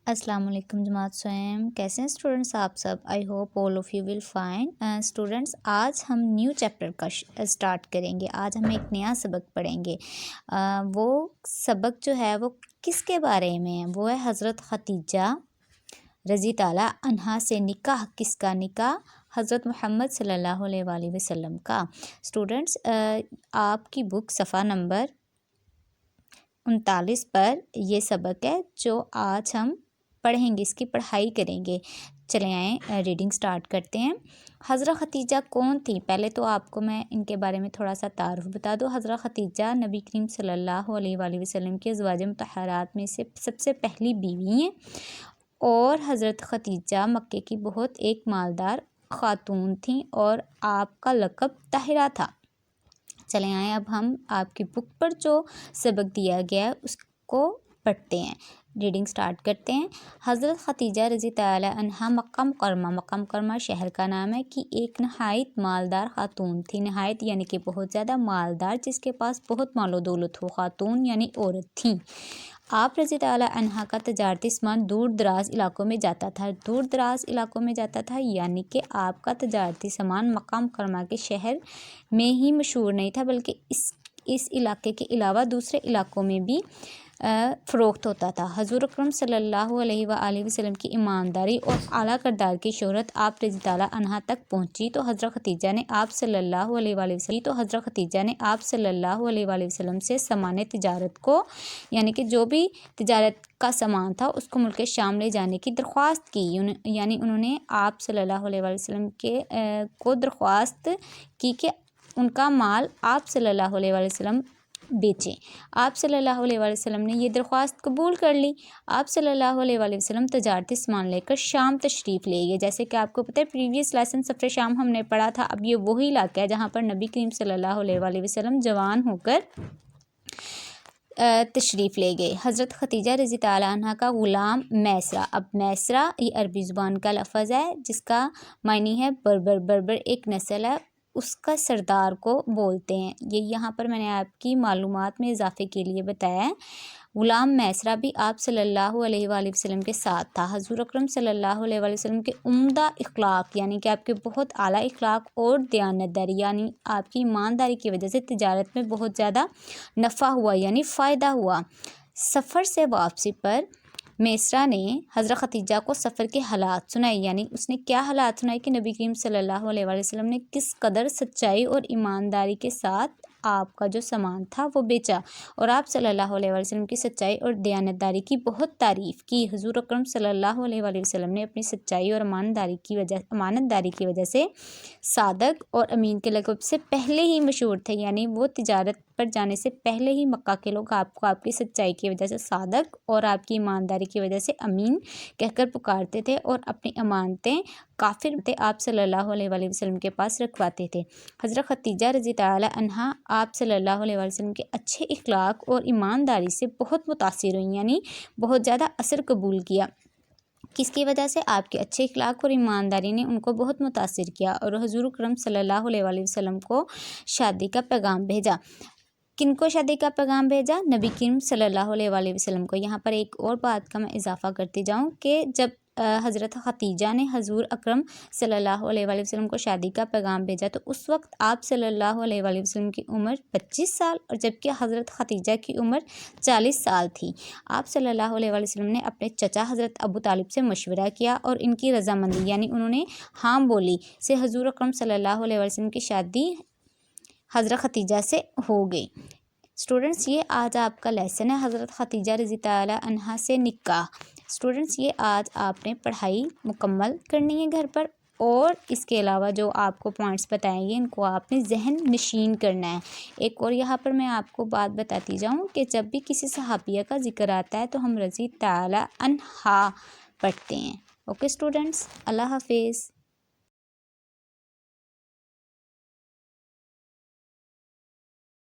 السلام علیکم جماعت سوئم، کیسے ہیں اسٹوڈنٹس آپ سب؟ I hope all of you will fine. Students آج ہم نیو چیپٹر کا اسٹارٹ کریں گے۔ آج ہم ایک نیا سبق پڑھیں گے۔ وہ سبق جو ہے وہ کس کے بارے میں ہے؟ وہ ہے حضرت ختیجہ رضی تعالیٰ عنہا سے نکاح۔ کس کا نکاح؟ حضرت محمد صلی اللہ علیہ وآلہ وسلم کا۔ اسٹوڈنٹس آپ کی بک صفحہ نمبر 39 پر یہ سبق ہے جو آج ہم پڑھیں گے، اس کی پڑھائی کریں گے۔ چلیں آئیں ریڈنگ سٹارٹ کرتے ہیں۔ حضرت ختیجہ کون تھی؟ پہلے تو آپ کو میں ان کے بارے میں تھوڑا سا تعارف بتا دوں۔ حضرت ختیجہ نبی کریم صلی اللہ علیہ وآلہ وسلم کے ازواج مطہرات میں سے سب سے پہلی بیوی ہیں، اور حضرت ختیجہ مکے کی بہت ایک مالدار خاتون تھیں اور آپ کا لقب طاہرہ تھا۔ چلیں آئیں اب ہم آپ کی بک پر جو سبق دیا گیا ہے اس کو پڑھتے ہیں، ریڈنگ سٹارٹ کرتے ہیں۔ حضرت ختیجہ رضی تعالیٰ عنہا مکہ مکرمہ شہر کا نام ہے، کہ ایک نہایت مالدار خاتون تھی۔ نہایت یعنی کہ بہت زیادہ مالدار، جس کے پاس بہت مال و دولت ہو، خاتون یعنی عورت تھیں۔ آپ رضی تعالیٰ عنہا کا تجارتی سامان دور دراز علاقوں میں جاتا تھا۔ دور دراز علاقوں میں جاتا تھا یعنی کہ آپ کا تجارتی سامان مکہ مکرمہ کے شہر میں ہی مشہور نہیں تھا، بلکہ اس علاقے کے علاوہ دوسرے علاقوں میں بھی فروخت ہوتا تھا۔ حضور اکرم صلی اللہ علیہ وآلہ وسلم کی ایمانداری اور اعلیٰ کردار کی شہرت آپ رضی تعالیٰ عنہا تک پہنچی تو حضرت ختیجہ نے آپ صلی اللہ علیہ وآلہ وسلم سے سامان تجارت کو، یعنی کہ جو بھی تجارت کا سامان تھا اس کو ملک شام لے جانے کی درخواست کی، یعنی انہوں نے آپ صلی اللہ علیہ وآلہ وسلم کو درخواست کی کہ ان کا مال آپ صلی اللہ علیہ وآلہ وسلم بیچیں۔ آپ صلی اللہ علیہ وآلہ وسلم نے یہ درخواست قبول کر لی۔ آپ صلی اللہ علیہ وآلہ وسلم تجارتی سامان لے کر شام تشریف لے گئے۔ جیسے کہ آپ کو پتہ ہے پریویس لیسن سفر شام ہم نے پڑھا تھا، اب یہ وہی علاقہ ہے جہاں پر نبی کریم صلی اللہ علیہ وآلہ وسلم جوان ہو کر تشریف لے گئے۔ حضرت ختیجہ رضی تعالیٰ عنہ کا غلام میسرہ، اب میسرہ یہ عربی زبان کا لفظ ہے جس کا معنی ہے بربر۔ بربر ایک نسل ہے، اس کا سردار کو بولتے ہیں۔ یہ یہاں پر میں نے آپ کی معلومات میں اضافے کے لیے بتایا ہے۔ غلام میسرہ بھی آپ صلی اللہ علیہ وآلہ وسلم کے ساتھ تھا۔ حضور اکرم صلی اللہ علیہ وآلہ وسلم کے عمدہ اخلاق، یعنی کہ آپ کے بہت اعلیٰ اخلاق اور دیانتداری، یعنی آپ کی ایمانداری کی وجہ سے تجارت میں بہت زیادہ نفع ہوا، یعنی فائدہ ہوا۔ سفر سے واپسی پر میسرہ نے حضرت ختیجہ کو سفر کے حالات سنائے، یعنی اس نے کیا حالات سنائے کہ نبی کریم صلی اللہ علیہ وآلہ وسلم نے کس قدر سچائی اور ایمانداری کے ساتھ آپ کا جو سامان تھا وہ بیچا، اور آپ صلی اللہ علیہ وآلہ وسلم کی سچائی اور دیانتداری کی بہت تعریف کی۔ حضور اکرم صلی اللہ علیہ وآلہ وسلم نے اپنی سچائی اور امانتداری کی وجہ سے صادق اور امین کے لقب سے پہلے ہی مشہور تھے، یعنی وہ تجارت پر جانے سے پہلے ہی مکہ کے لوگ آپ کو آپ کی سچائی کی وجہ سے صادق اور آپ کی ایمانداری کی وجہ سے امین کہہ کر پکارتے تھے، اور اپنی امانتیں کافر آپ صلی اللہ علیہ وآلہ وسلم کے پاس رکھواتے تھے۔ حضرت ختیجہ رضی تعالیٰ عنہا آپ صلی اللہ علیہ وآلہ وسلم کے اچھے اخلاق اور ایمانداری سے بہت متاثر ہوئیں، یعنی بہت زیادہ اثر قبول کیا۔ کس کی وجہ سے؟ آپ کے اچھے اخلاق اور ایمانداری نے ان کو بہت متاثر کیا، اور حضور اکرم صلی اللہ علیہ وآلہ وسلم کو شادی کا پیغام بھیجا۔ کن کو شادی کا پیغام بھیجا؟ نبی کریم صلی اللہ علیہ وآلہ وسلم کو۔ یہاں پر ایک اور بات کا میں اضافہ کرتی جاؤں کہ جب حضرت ختیجہ نے حضور اکرم صلی اللہ علیہ وآلہ وسلم کو شادی کا پیغام بھیجا تو اس وقت آپ صلی اللہ علیہ وآلہ وسلم کی عمر 25 سال اور جبکہ حضرت ختیجہ کی عمر 40 سال تھی۔ آپ صلی اللہ علیہ وآلہ وسلم نے اپنے چچا حضرت ابو طالب سے مشورہ کیا اور ان کی رضامندی، یعنی انہوں نے ہاں بولی سے حضور اکرم صلی اللہ علیہ وآلہ وسلم کی شادی حضرت ختیجہ سے ہو گئی۔ اسٹوڈنٹس یہ آج آپ کا لیسن ہے، حضرت ختیجہ رضی تعالیٰ عنہا سے نکاح۔ اسٹوڈنٹس یہ آج آپ نے پڑھائی مکمل کرنی ہے گھر پر، اور اس کے علاوہ جو آپ کو پوائنٹس بتائیں گے ان کو آپ نے ذہن نشین کرنا ہے۔ ایک اور یہاں پر میں آپ کو بات بتاتی جاؤں کہ جب بھی کسی صحابیہ کا ذکر آتا ہے تو ہم رضی تعالیٰ عنہا پڑھتے ہیں۔ اوکے اسٹوڈنٹس، اللہ حافظ۔